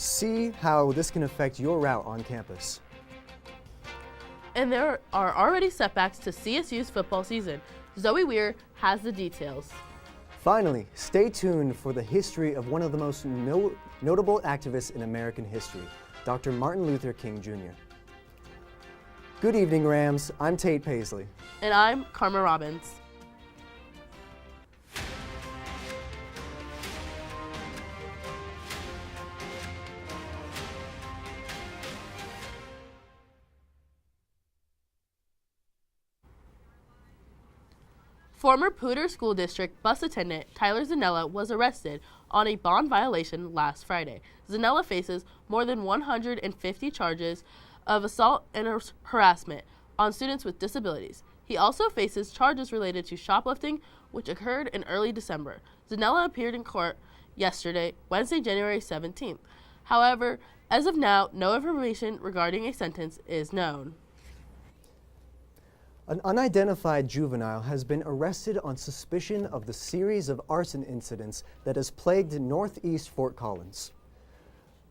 See how this can affect your route on campus. And there are already setbacks to CSU's football season. Zoe Weir has the details. Finally, stay tuned for the history of one of the most notable activists in American history, Dr. Martin Luther King Jr. Good evening, Rams. I'm Tate Paisley. And I'm Karma Robbins. Former Poudre School District bus attendant Tyler Zanella was arrested on a bond violation last Friday. Zanella faces more than 150 charges of assault and harassment on students with disabilities. He also faces charges related to shoplifting, which occurred in early December. Zanella appeared in court yesterday, Wednesday, January 17th. However, as of now, no information regarding a sentence is known. An unidentified juvenile has been arrested on suspicion of the series of arson incidents that has plagued northeast Fort Collins.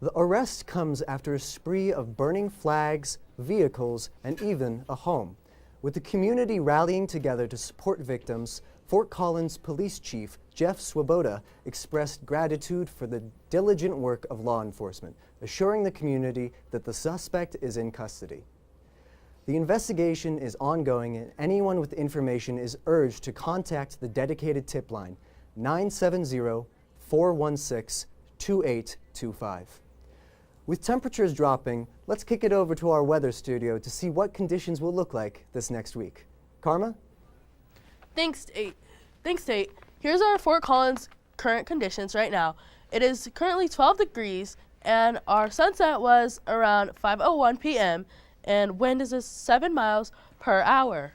The arrest comes after a spree of burning flags, vehicles, and even a home. With the community rallying together to support victims, Fort Collins Police Chief Jeff Swoboda expressed gratitude for the diligent work of law enforcement, assuring the community that the suspect is in custody. The investigation is ongoing, and anyone with information is urged to contact the dedicated tip line, 970-416-2825. With temperatures dropping, let's kick it over to our weather studio to see what conditions will look like this next week. Karma? Thanks, Tate. Here's our Fort Collins current conditions right now. It is currently 12 degrees, and our sunset was around 5:01 p.m., and wind is 7 miles per hour.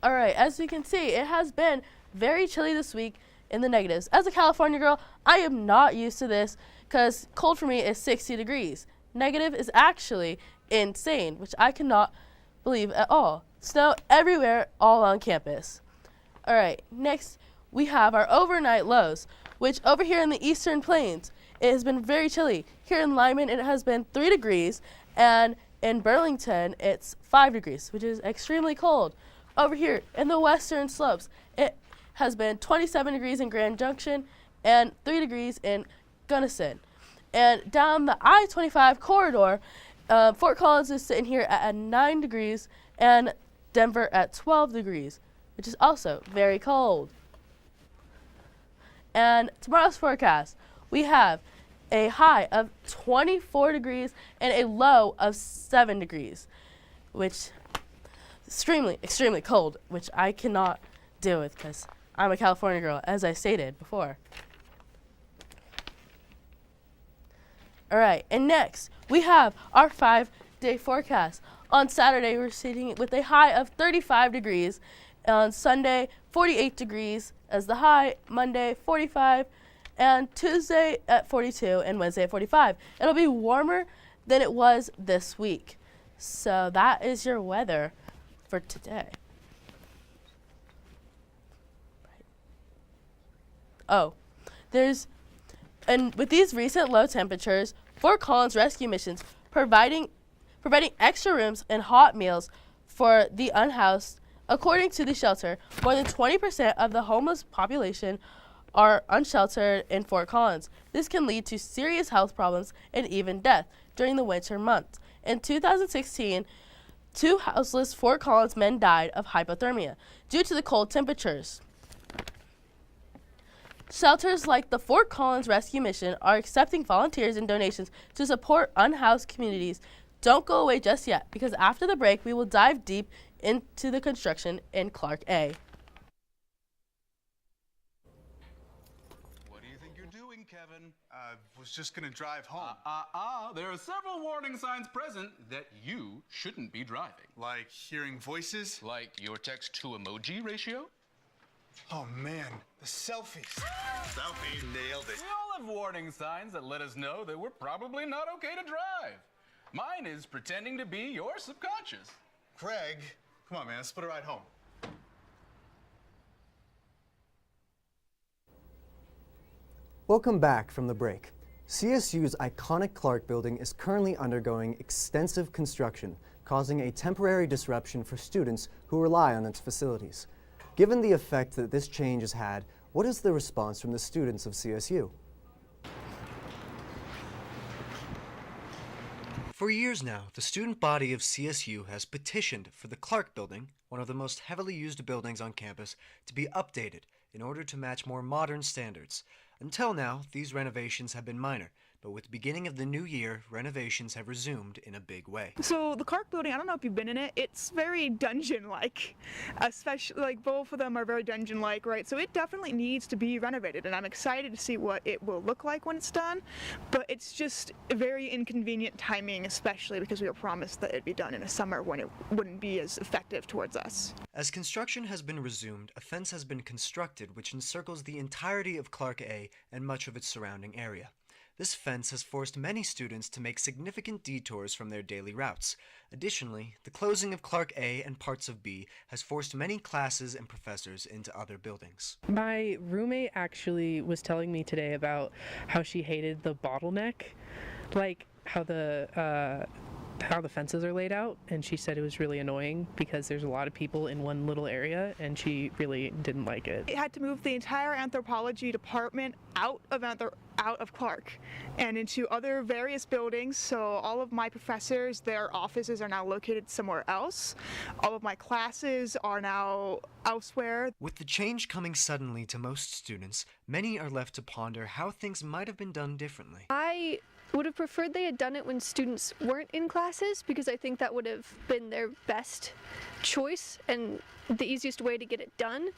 All right, as you can see, it has been very chilly this week in the negatives. As a California girl, I am not used to this because cold for me is 60 degrees. Negative is actually insane, which I cannot believe at all. Snow everywhere, all on campus. All right, next we have our overnight lows, which over here in the Eastern Plains, it has been very chilly. Here in Lyman, it has been 3 degrees, and in Burlington, it's 5 degrees, which is extremely cold. Over here in the western slopes, it has been 27 degrees in Grand Junction and 3 degrees in Gunnison. And down the I-25 corridor, Fort Collins is sitting here at 9 degrees and Denver at 12 degrees, which is also very cold. And tomorrow's forecast, we have a high of 24 degrees and a low of 7 degrees, which is extremely cold, which I cannot deal with because I'm a California girl, as I stated before. All right, and next we have our 5-day forecast. On Saturday, we're sitting with a high of 35 degrees. On Sunday, 48 degrees as the high. Monday, 45. And Tuesday at 42 and Wednesday at 45. It'll be warmer than it was this week. So that is your weather for today. And with these recent low temperatures, Fort Collins rescue missions providing extra rooms and hot meals for the unhoused. According to the shelter, more than 20% of the homeless population are unsheltered in Fort Collins. This can lead to serious health problems and even death during the winter months. In 2016, 2 houseless Fort Collins men died of hypothermia due to the cold temperatures. Shelters like the Fort Collins Rescue Mission are accepting volunteers and donations to support unhoused communities. Don't go away just yet, because after the break, we will dive deep into the construction in Clark A. Kevin, was just gonna drive home. There are several warning signs present that you shouldn't be driving. Like hearing voices? Like your text-to-emoji ratio? Oh man, the selfies. Selfie, nailed it. We all have warning signs that let us know that we're probably not okay to drive. Mine is pretending to be your subconscious. Craig, come on man, let's put a ride home. Welcome back from the break. CSU's iconic Clark building is currently undergoing extensive construction, causing a temporary disruption for students who rely on its facilities. Given the effect that this change has had, what is the response from the students of CSU? For years now, the student body of CSU has petitioned for the Clark building, one of the most heavily used buildings on campus, to be updated in order to match more modern standards. Until now, these renovations have been minor, but with the beginning of the new year, renovations have resumed in a big way. So the Clark building, I don't know if you've been in it, it's very dungeon-like, especially, like, both of them are very dungeon-like, right? So it definitely needs to be renovated, and I'm excited to see what it will look like when it's done, but it's just very inconvenient timing, especially because we were promised that it'd be done in a summer when it wouldn't be as effective towards us. As construction has been resumed, a fence has been constructed which encircles the entirety of Clark A and much of its surrounding area. This fence has forced many students to make significant detours from their daily routes. Additionally, the closing of Clark A and parts of B has forced many classes and professors into other buildings. My roommate actually was telling me today about how she hated the bottleneck, like how the fences are laid out, and she said it was really annoying because there's a lot of people in one little area, and she really didn't like it. It had to move the entire anthropology department out of Clark and into other various buildings, so all of my professors, their offices are now located somewhere else. All of my classes are now elsewhere. With the change coming suddenly to most students, many are left to ponder how things might have been done differently. I would have preferred they had done it when students weren't in classes, because I think that would have been their best choice and the easiest way to get it done.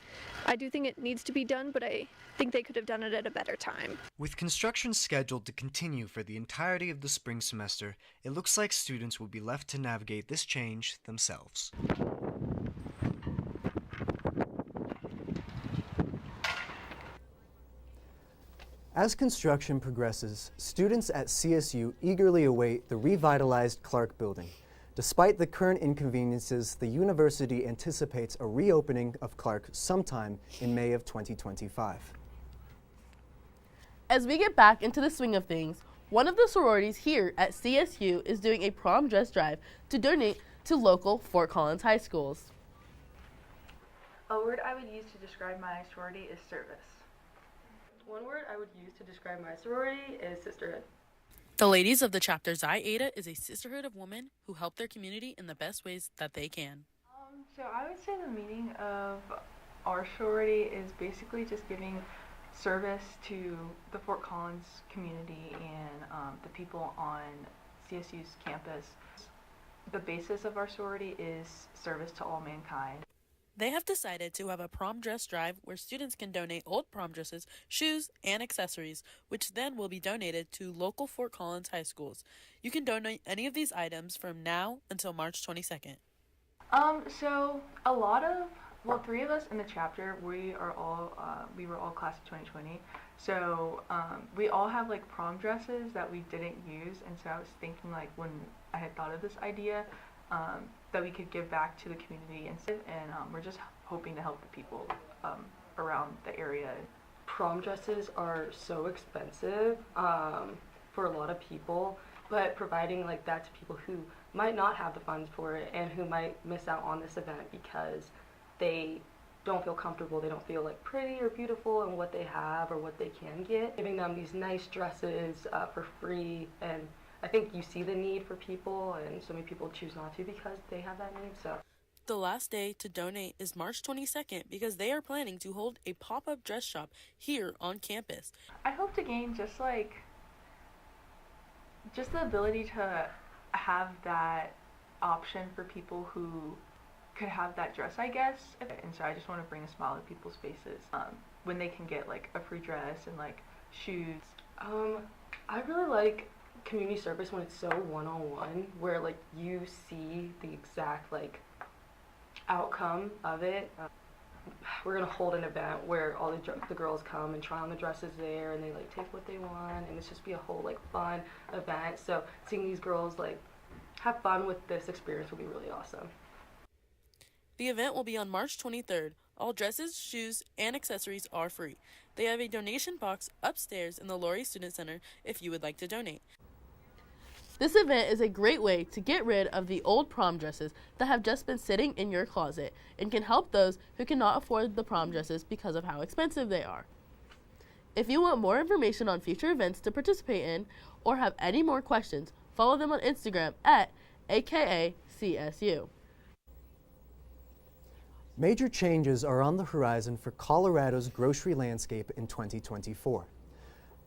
I do think it needs to be done, but I think they could have done it at a better time. With construction scheduled to continue for the entirety of the spring semester, it looks like students will be left to navigate this change themselves. As construction progresses, students at CSU eagerly await the revitalized Clark building. Despite the current inconveniences, the university anticipates a reopening of Clark sometime in May of 2025. As we get back into the swing of things, one of the sororities here at CSU is doing a prom dress drive to donate to local Fort Collins high schools. A word I would use to describe my sorority is service. One word I would use to describe my sorority is sisterhood. The ladies of the chapter Xi Eta is a sisterhood of women who help their community in the best ways that they can. So I would say the meaning of our sorority is basically just giving service to the Fort Collins community and the people on CSU's campus. The basis of our sorority is service to all mankind. They have decided to have a prom dress drive where students can donate old prom dresses, shoes, and accessories, which then will be donated to local Fort Collins high schools. You can donate any of these items from now until March 22nd. So three of us in the chapter, we were all class of 2020. So we all have like prom dresses that we didn't use, and so I was thinking, like, when I had thought of this idea, that we could give back to the community and we're just hoping to help the people around the area. Prom dresses are so expensive for a lot of people, but providing like that to people who might not have the funds for it and who might miss out on this event because they don't feel comfortable, they don't feel like pretty or beautiful in what they have or what they can get. Giving them these nice dresses for free, and I think you see the need for people, and so many people choose not to because they have that need. So the last day to donate is March 22nd because they are planning to hold a pop-up dress shop here on campus. I hope to gain just the ability to have that option for people who could have that dress, I guess. And so I just want to bring a smile to people's faces when they can get like a free dress and like shoes. I really like community service when it's so one-on-one, where like you see the exact like outcome of it. We're gonna hold an event where all the girls come and try on the dresses there, and they like take what they want, and it's just be a whole like fun event. So seeing these girls like have fun with this experience will be really awesome. The event will be on March 23rd. All dresses, shoes, and accessories are free. They have a donation box upstairs in the Laurie Student Center if you would like to donate. This event is a great way to get rid of the old prom dresses that have just been sitting in your closet and can help those who cannot afford the prom dresses because of how expensive they are. If you want more information on future events to participate in or have any more questions, follow them on Instagram at AKA CSU. Major changes are on the horizon for Colorado's grocery landscape in 2024.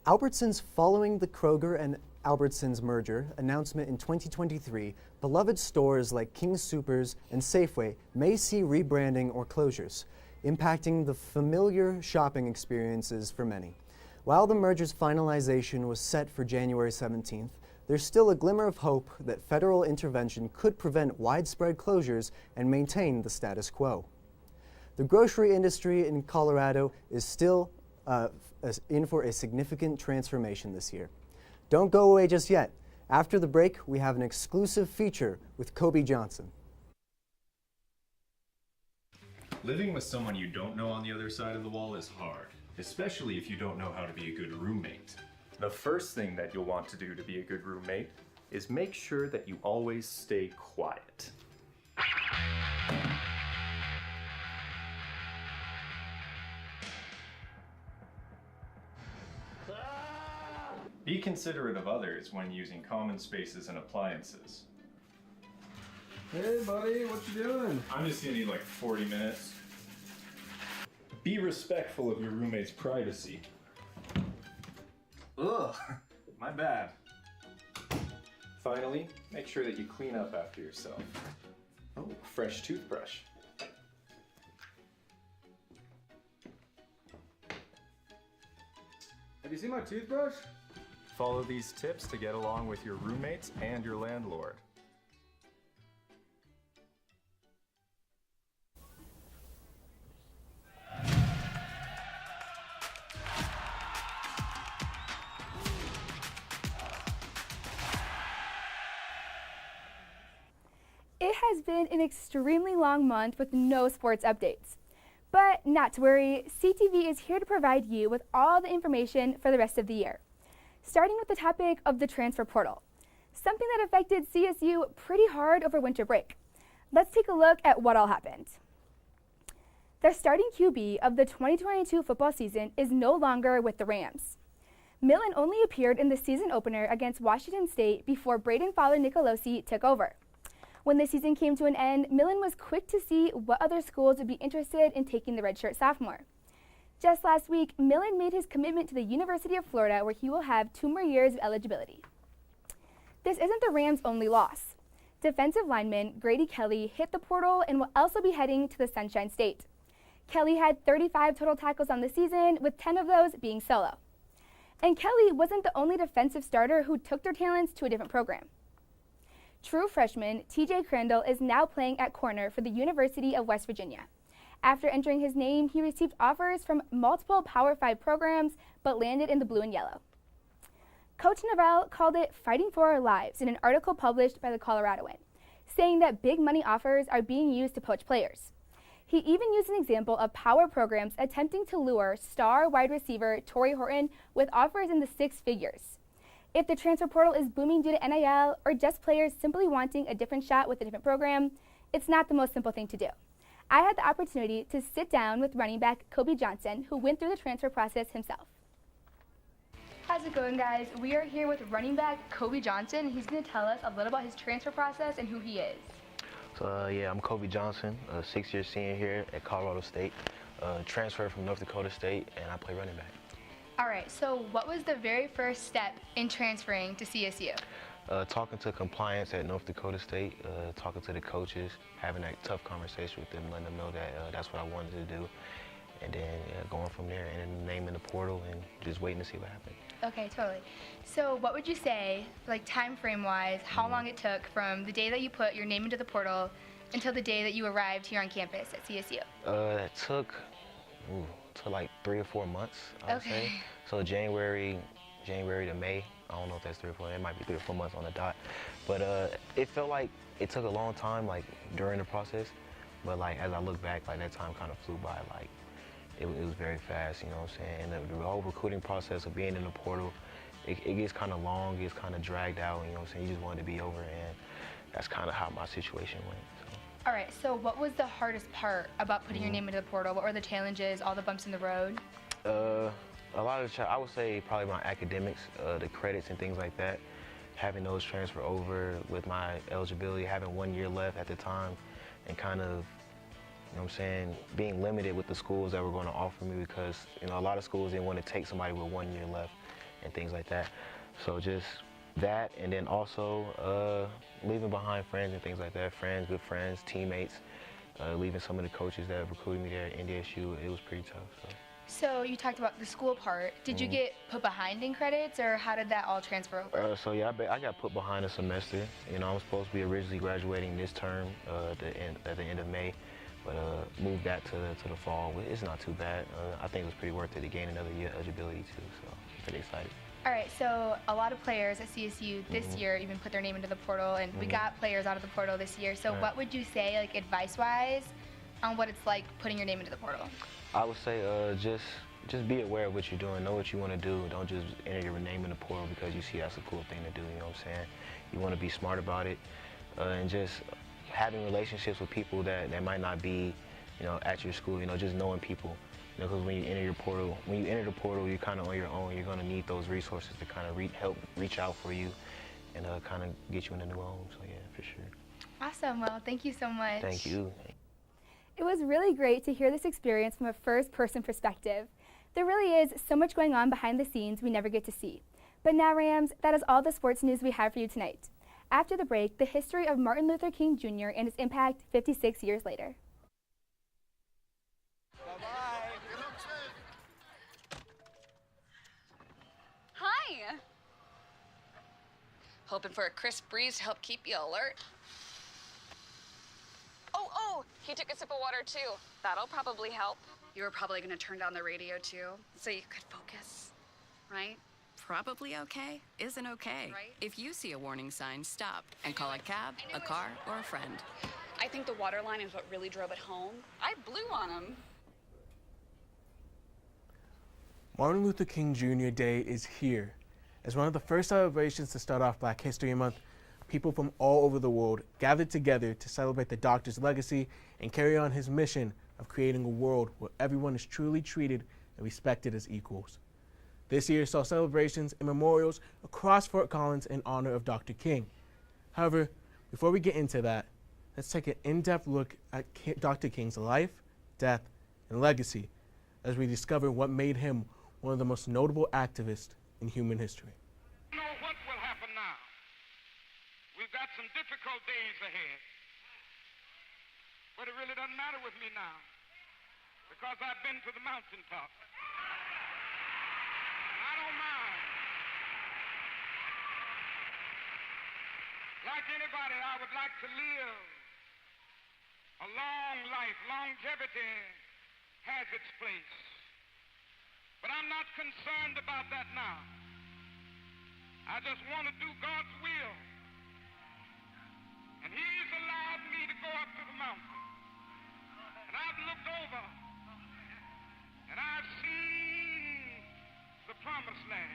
Albertsons, following the Kroger and Albertsons merger announcement in 2023, beloved stores like King Supers and Safeway may see rebranding or closures, impacting the familiar shopping experiences for many. While the merger's finalization was set for January 17th, there's still a glimmer of hope that federal intervention could prevent widespread closures and maintain the status quo. The grocery industry in Colorado is still in for a significant transformation this year. Don't go away just yet. After the break, we have an exclusive feature with Kobe Johnson. Living with someone you don't know on the other side of the wall is hard, especially if you don't know how to be a good roommate. The first thing that you'll want to do to be a good roommate is make sure that you always stay quiet. Be considerate of others when using common spaces and appliances. Hey buddy, what you doing? I'm just gonna need like 40 minutes. Be respectful of your roommate's privacy. Ugh, my bad. Finally, make sure that you clean up after yourself. Oh, fresh toothbrush. Have you seen my toothbrush? Follow these tips to get along with your roommates and your landlord. It has been an extremely long month with no sports updates. But not to worry, CTV is here to provide you with all the information for the rest of the year. Starting with the topic of the transfer portal, something that affected CSU pretty hard over winter break. Let's take a look at what all happened. The starting QB of the 2022 football season is no longer with the Rams. Millen only appeared in the season opener against Washington State before Braden Fowler-Nicolosi took over. When the season came to an end, Millen was quick to see what other schools would be interested in taking the redshirt sophomore. Just last week, Millen made his commitment to the University of Florida, where he will have 2 more years of eligibility. This isn't the Rams' only loss. Defensive lineman Grady Kelly hit the portal and will also be heading to the Sunshine State. Kelly had 35 total tackles on the season, with 10 of those being solo. And Kelly wasn't the only defensive starter who took their talents to a different program. True freshman TJ Crandall is now playing at corner for the University of West Virginia. After entering his name, he received offers from multiple Power 5 programs, but landed in the blue and yellow. Coach Novell called it "fighting for our lives" in an article published by the Coloradoan, saying that big money offers are being used to poach players. He even used an example of power programs attempting to lure star wide receiver Torrey Horton with offers in the 6 figures. If the transfer portal is booming due to NIL or just players simply wanting a different shot with a different program, it's not the most simple thing to do. I had the opportunity to sit down with running back Kobe Johnson, who went through the transfer process himself. How's it going, guys? We are here with running back Kobe Johnson. He's going to tell us a little about his transfer process and who he is. So yeah, I'm Kobe Johnson, a 6-year senior here at Colorado State, transferred from North Dakota State, and I play running back. All right, so what was the very first step in transferring to CSU? Talking to compliance at North Dakota State, talking to the coaches, having that tough conversation with them, letting them know that that's what I wanted to do, and then going from there and naming the portal and just waiting to see what happened. Okay, totally. So what would you say, like time frame wise, how long it took from the day that you put your name into the portal until the day that you arrived here on campus at CSU? It took like 3 or 4 months, I would say. So January to May. I don't know if that's 3 or 4. It might be 3 or 4 months on the dot. But it felt like it took a long time, like during the process. But like as I look back, like that time kind of flew by. Like it was very fast, you know what I'm saying? And the whole recruiting process of being in the portal, it gets kind of long, it gets kind of dragged out, you know what I'm saying? You just want it to be over, and that's kind of how my situation went. So. All right, so what was the hardest part about putting your name into the portal? What were the challenges, all the bumps in the road? A lot of I would say probably my academics, the credits and things like that, having those transfer over with my eligibility, having 1 year left at the time, and kind of, you know what I'm saying, being limited with the schools that were going to offer me because, you know, a lot of schools didn't want to take somebody with 1 year left and things like that. So just that, and then also leaving behind friends and things like that, good friends, teammates, leaving some of the coaches that recruited me there at NDSU, it was pretty tough. So you talked about the school part. Did you get put behind in credits, or how did that all transfer over? So yeah, I got put behind a semester. You know, I'm supposed to be originally graduating this term at the end of May, but moved that to the fall. It's not too bad. I think it was pretty worth it to gain another year eligibility too, so I'm pretty excited. All right, so a lot of players at CSU this year even put their name into the portal, and we got players out of the portal this year. So what would you say, like advice-wise, on what it's like putting your name into the portal? I would say just be aware of what you're doing. Know what you want to do. Don't just enter your name in the portal because you see that's a cool thing to do, you know what I'm saying? You want to be smart about it, and just having relationships with people that might not be, you know, at your school, you know, just knowing people. You know, because when you enter the portal, you're kind of on your own. You're going to need those resources to kind of help reach out for you and kind of get you in a new home. So yeah, for sure. Awesome. Well, thank you so much. Thank you. It was really great to hear this experience from a first-person perspective. There really is so much going on behind the scenes we never get to see. But now, Rams, that is all the sports news we have for you tonight. After the break, the history of Martin Luther King Jr. and his impact 56 years later. Hi. Hoping for a crisp breeze to help keep you alert. Oh, he took a sip of water too. That'll probably help. You were probably gonna turn down the radio too, so you could focus, right? Probably okay isn't okay. Right? If you see a warning sign, stop and call a cab, a car, or a friend. I think the water line is what really drove it home. I blew on him. Martin Luther King Jr. Day is here. As one of the first celebrations to start off Black History Month, people from all over the world gathered together to celebrate the doctor's legacy and carry on his mission of creating a world where everyone is truly treated and respected as equals. This year saw celebrations and memorials across Fort Collins in honor of Dr. King. However, before we get into that, let's take an in-depth look at Dr. King's life, death, and legacy as we discover what made him one of the most notable activists in human history. You know what will happen now? We've got some difficult days ahead. But it really doesn't matter with me now because I've been to the mountaintop. I don't mind. Like anybody, I would like to live a long life. Longevity has its place. But I'm not concerned about that now. I just want to do God's will. And He's allowed me to go up to the mountain. And I've looked over and I've seen the promised land.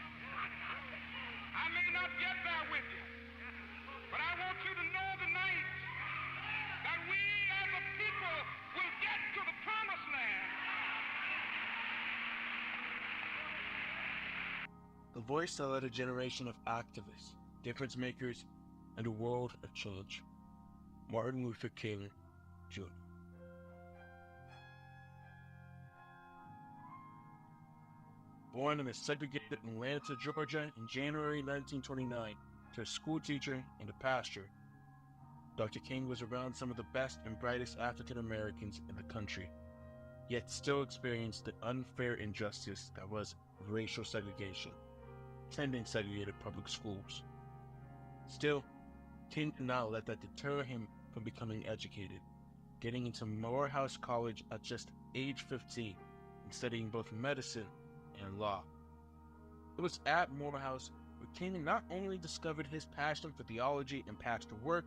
I may not get there with you, but I want you to know tonight that we as a people will get to the promised land. The voice that led a generation of activists, difference makers, and a world of change. Martin Luther King Jr. Born in the segregated Atlanta, Georgia in January 1929 to a school teacher and a pastor, Dr. King was around some of the best and brightest African Americans in the country, yet still experienced the unfair injustice that was racial segregation, attending segregated public schools. Still, King did not let that deter him from becoming educated, getting into Morehouse College at just age 15 and studying both medicine and law. It was at Morehouse where King not only discovered his passion for theology and pastoral work,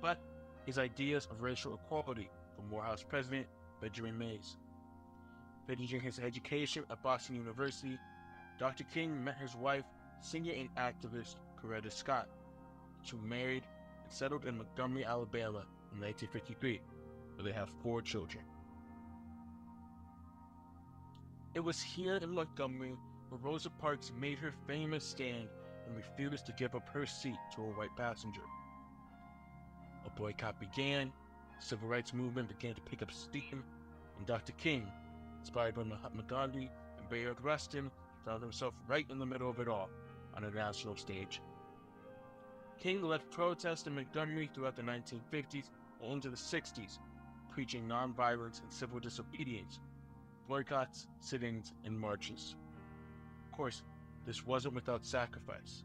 but his ideas of racial equality for Morehouse President Benjamin Mays. Finishing his education at Boston University, Dr. King met his wife, singer and activist Coretta Scott. The two married and settled in Montgomery, Alabama in 1953, where they have 4 children. It was here in Montgomery where Rosa Parks made her famous stand and refused to give up her seat to a white passenger. A boycott began, the civil rights movement began to pick up steam, and Dr. King, inspired by Mahatma Gandhi and Bayard Rustin, found himself right in the middle of it all on a national stage. King led protests in Montgomery throughout the 1950s and into the 60s, preaching nonviolence and civil disobedience, boycotts, sit-ins, and marches. Of course, this wasn't without sacrifice.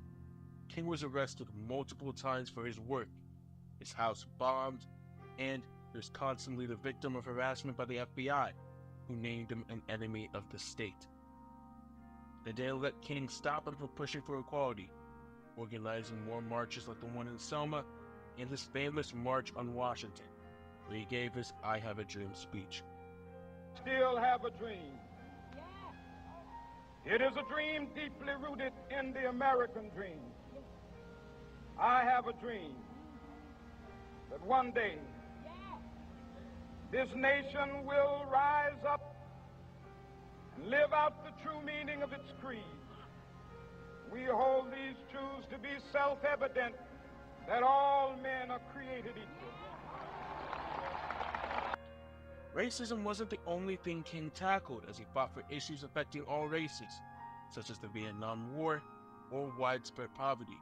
King was arrested multiple times for his work, his house bombed, and he was constantly the victim of harassment by the FBI, who named him an enemy of the state. They didn't let King stop him from pushing for equality, organizing more marches like the one in Selma and his famous March on Washington, where he gave his I Have a Dream speech. Still have a dream. It is a dream deeply rooted in the American dream. I have a dream that one day this nation will rise up and live out the true meaning of its creed. We hold these truths to be self-evident, that all men are created equal. Racism wasn't the only thing King tackled as he fought for issues affecting all races, such as the Vietnam War or widespread poverty.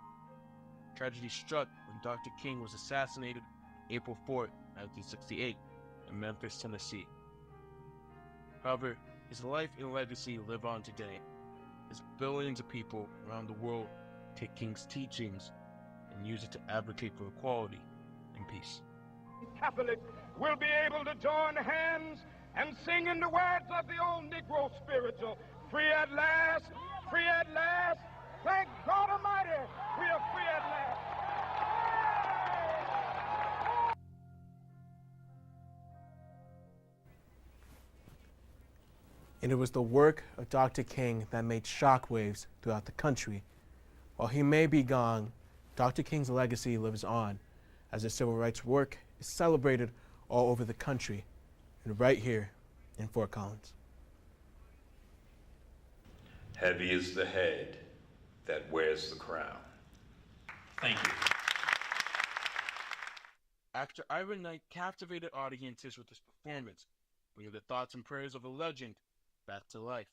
Tragedy struck when Dr. King was assassinated April 4, 1968, in Memphis, Tennessee. However, his life and legacy live on today, as billions of people around the world take King's teachings and use it to advocate for equality and peace. Catholic will be able to join hands and sing in the words of the old Negro spiritual, free at last, thank God Almighty, we are free at last. And it was the work of Dr. King that made shockwaves throughout the country. While he may be gone, Dr. King's legacy lives on, as his civil rights work is celebrated all over the country, and right here in Fort Collins. Heavy is the head that wears the crown. Thank you. Actor Ira Knight captivated audiences with his performance, bringing the thoughts and prayers of a legend back to life.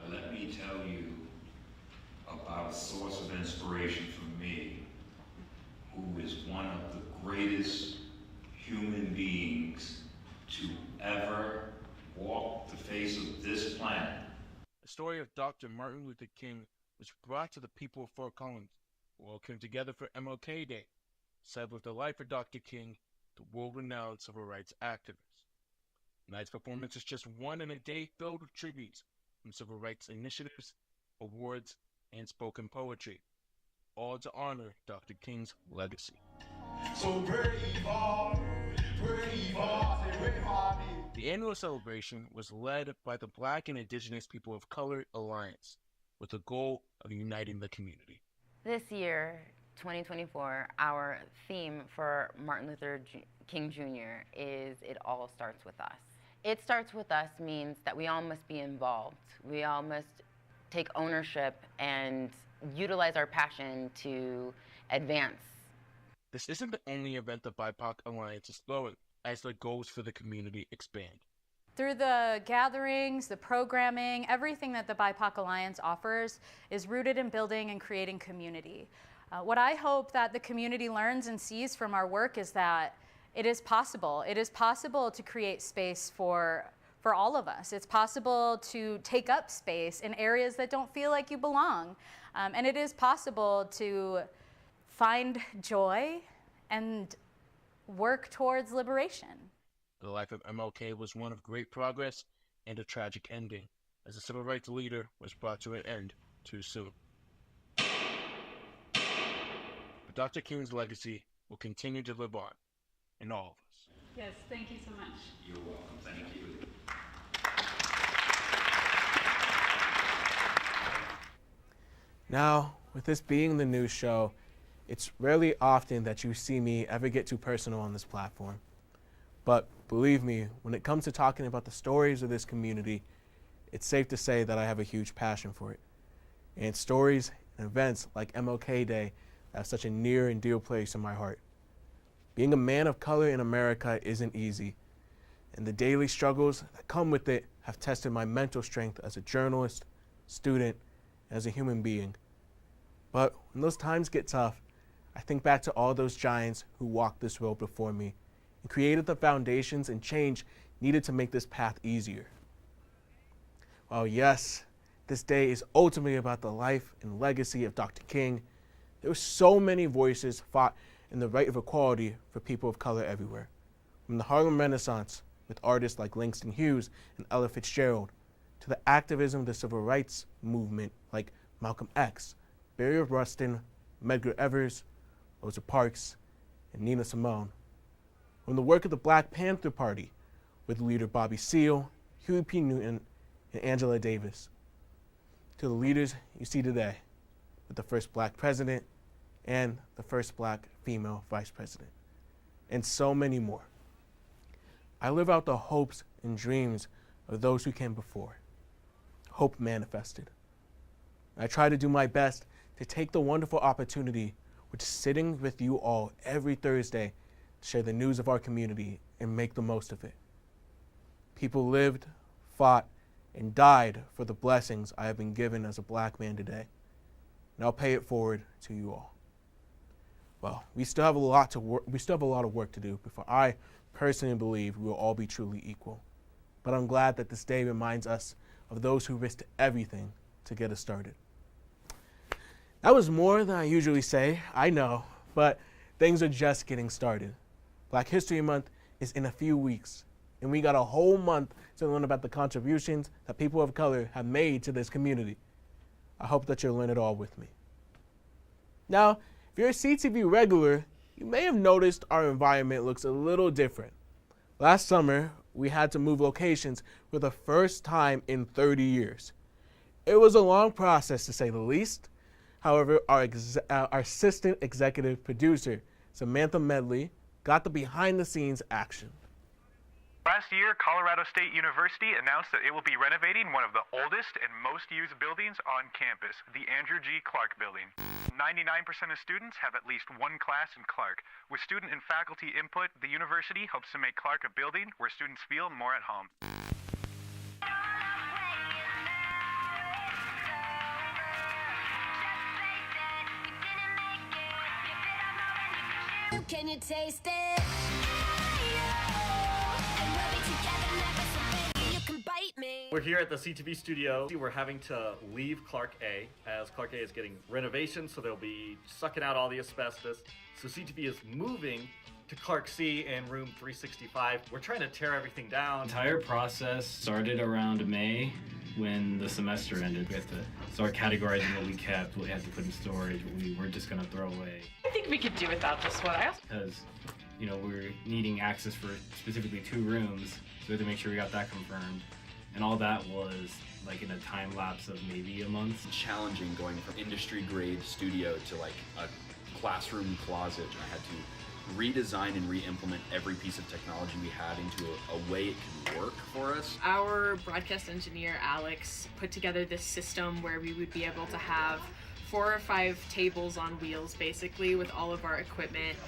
Let me tell you about a source of inspiration for me, who is one of the greatest human beings to ever walk the face of this planet. The story of Dr. Martin Luther King was brought to the people of Fort Collins, who all came together for MLK Day, celebrate the life of Dr. King, the world-renowned civil rights activist. Tonight's performance is just one in a day filled with tributes from civil rights initiatives, awards, and spoken poetry, all to honor Dr. King's legacy. So brave heart, The annual celebration was led by the Black and Indigenous People of Color Alliance, with the goal of uniting the community. This year, 2024, our theme for Martin Luther King Jr. is It All Starts With Us. It starts with us means that we all must be involved. We all must take ownership and utilize our passion to advance. This isn't the only event the BIPOC Alliance is throwing, as their goals for the community expand. Through the gatherings, the programming, everything that the BIPOC Alliance offers is rooted in building and creating community. What I hope that the community learns and sees from our work is that it is possible. It is possible to create space for all of us. It's possible to take up space in areas that don't feel like you belong. And it is possible to find joy and work towards liberation. The life of MLK was one of great progress and a tragic ending, as the civil rights leader was brought to an end too soon. But Dr. King's legacy will continue to live on in all of us. Yes, thank you so much. You're welcome. Thank you. Now, with this being the news show, it's rarely often that you see me ever get too personal on this platform. But believe me, when it comes to talking about the stories of this community, it's safe to say that I have a huge passion for it. And stories and events like MLK Day have such a near and dear place in my heart. Being a man of color in America isn't easy, and the daily struggles that come with it have tested my mental strength as a journalist, student, and as a human being. But when those times get tough, I think back to all those giants who walked this road before me and created the foundations and change needed to make this path easier. While yes, this day is ultimately about the life and legacy of Dr. King, there were so many voices fought in the right of equality for people of color everywhere. From the Harlem Renaissance, with artists like Langston Hughes and Ella Fitzgerald, to the activism of the civil rights movement like Malcolm X, Barry Rustin, Medgar Evers, Rosa Parks, and Nina Simone. From the work of the Black Panther Party, with leader Bobby Seale, Huey P. Newton, and Angela Davis, to the leaders you see today, with the first Black president and the first Black female vice president, and so many more. I live out the hopes and dreams of those who came before. Hope manifested. I try to do my best to take the wonderful opportunity which is sitting with you all every Thursday to share the news of our community and make the most of it. People lived, fought, and died for the blessings I have been given as a Black man today, and I'll pay it forward to you all. Well, we still have a lot of work to do before I personally believe we will all be truly equal. But I'm glad that this day reminds us of those who risked everything to get us started. That was more than I usually say, I know, but things are just getting started. Black History Month is in a few weeks, and we got a whole month to learn about the contributions that people of color have made to this community. I hope that you'll learn it all with me. Now, if you're a CTV regular, you may have noticed our environment looks a little different. Last summer, we had to move locations for the first time in 30 years. It was a long process, to say the least. However, our assistant executive producer, Samantha Medley, got the behind-the-scenes action. Last year, Colorado State University announced that it will be renovating one of the oldest and most used buildings on campus, the Andrew G. Clark Building. 99% of students have at least one class in Clark. With student and faculty input, the university hopes to make Clark a building where students feel more at home. Can you taste it? We're here at the CTV studio. We're having to leave Clark A as Clark A is getting renovations, so they'll be sucking out all the asbestos. So CTV is moving to Clark C in room 365. We're trying to tear everything down. The entire process started around May when the semester ended. We had to start categorizing what we kept, what we had to put in storage, what we were just gonna throw away. I think we could do without this one. Because, you know, we're needing access for specifically 2 rooms, so we had to make sure we got that confirmed. And all that was like in a time lapse of maybe a month. It's challenging going from industry grade studio to like a classroom closet. I had to redesign and re-implement every piece of technology we had into a way it could work for us. Our broadcast engineer, Alex, put together this system where we would be able to have 4 or 5 tables on wheels, basically, with all of our equipment.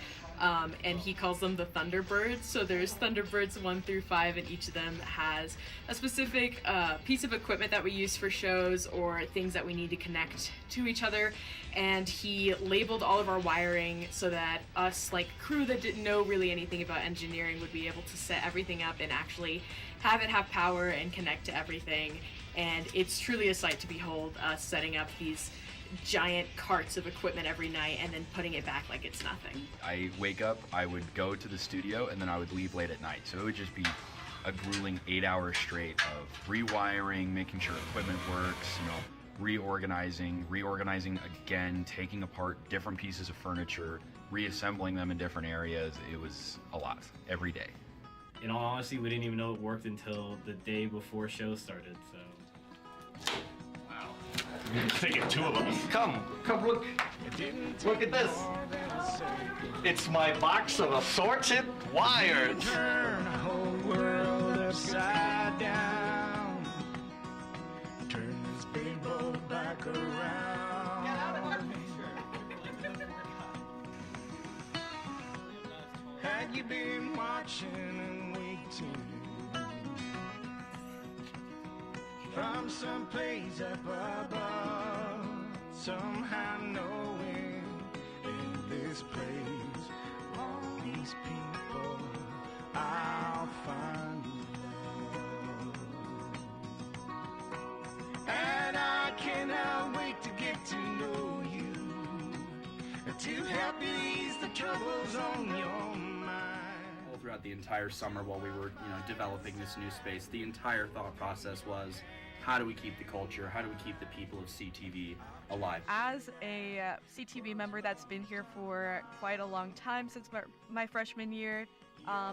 And he calls them the Thunderbirds. So there's Thunderbirds 1 through 5, and each of them has a specific piece of equipment that we use for shows or things that we need to connect to each other. And he labeled all of our wiring so that us, like crew that didn't know really anything about engineering, would be able to set everything up and actually have it have power and connect to everything. And it's truly a sight to behold, us setting up these giant carts of equipment every night and then putting it back like it's nothing. I wake up, I would go to the studio, and then I would leave late at night. So it would just be a grueling 8 hours straight of rewiring, making sure equipment works, reorganizing again, taking apart different pieces of furniture, reassembling them in different areas. It was a lot every day. in all honesty, we didn't even know it worked until the day before show started. So, wow. You're thinking two of us. Come look. Look at this. It's my box of assorted wires. Turn the whole world upside down. Turn this big boat back around. Had you been watching and waiting from someplace up above, somehow knowing in this place, all these people, I'll find love. And I cannot wait to get to know you, to help ease the troubles on your mind. All throughout the entire summer while we were, developing this new space, the entire thought process was, how do we keep the culture? How do we keep the people of CTV alive? As a CTV member that's been here for quite a long time, since my freshman year,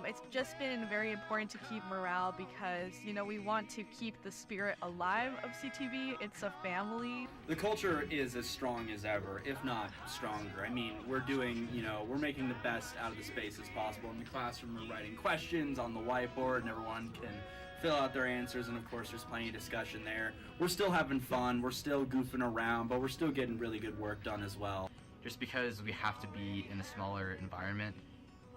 it's just been very important to keep morale because, we want to keep the spirit alive of CTV. It's a family. The culture is as strong as ever, if not stronger. I mean, we're doing, we're making the best out of the space as possible. In the classroom, we're writing questions on the whiteboard and everyone can fill out their answers, and of course there's plenty of discussion there. We're still having fun, we're still goofing around, but we're still getting really good work done as well. Just because we have to be in a smaller environment,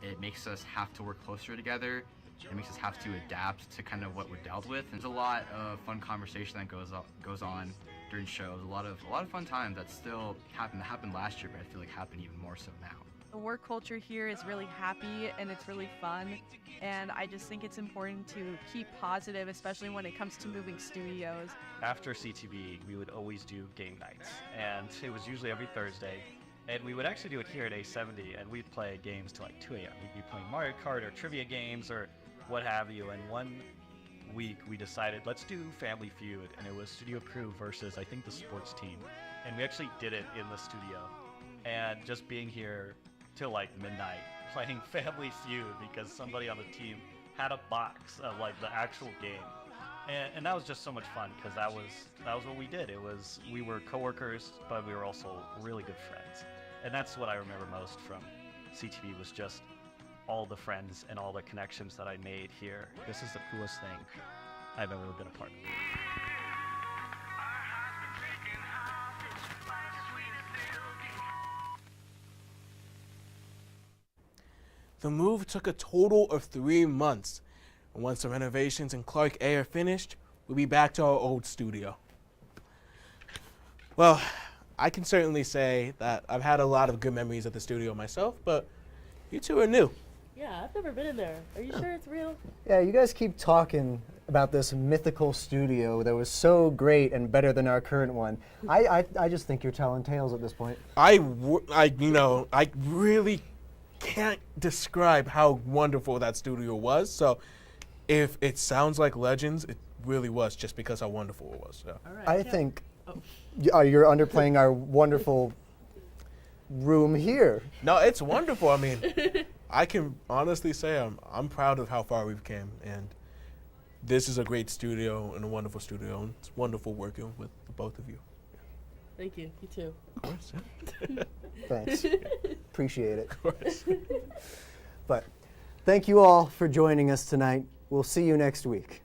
it makes us have to work closer together. It makes us have to adapt to kind of what we're dealt with. There's a lot of fun conversation that goes on during shows. A lot of fun times that still happened. That happened last year, but I feel like happened even more so now. The work culture here is really happy and it's really fun, and I just think it's important to keep positive, especially when it comes to moving studios. After CTV, we would always do game nights, and it was usually every Thursday, and we would actually do it here at A70, and we'd play games till like 2 a.m. We'd be playing Mario Kart or trivia games or what have you, and one week we decided, let's do Family Feud, and it was Studio Crew versus, I think, the sports team, and we actually did it in the studio, and just being here till like midnight playing Family Feud because somebody on the team had a box of like the actual game, and that was just so much fun because that was what we did. We were coworkers, but we were also really good friends, and that's what I remember most from CTV was just all the friends and all the connections that I made here. This is the coolest thing I've ever been a part of. The move took a total of 3 months, and once the renovations in Clark A are finished, we'll be back to our old studio. Well, I can certainly say that I've had a lot of good memories at the studio myself, but you two are new. Yeah, I've never been in there. Are you sure it's real? Yeah, you guys keep talking about this mythical studio that was so great and better than our current one. I just think you're telling tales at this point. I really can't describe how wonderful that studio was. So if it sounds like Legends, it really was just because how wonderful it was. So. All right, I think you're underplaying our wonderful room here. No, it's wonderful. I mean, I can honestly say I'm proud of how far we've come, and this is a great studio and a wonderful studio, and it's wonderful working with the both of you. Thank you. You too. Of course. Yeah. Thanks. Appreciate it. Of course. But thank you all for joining us tonight. We'll see you next week.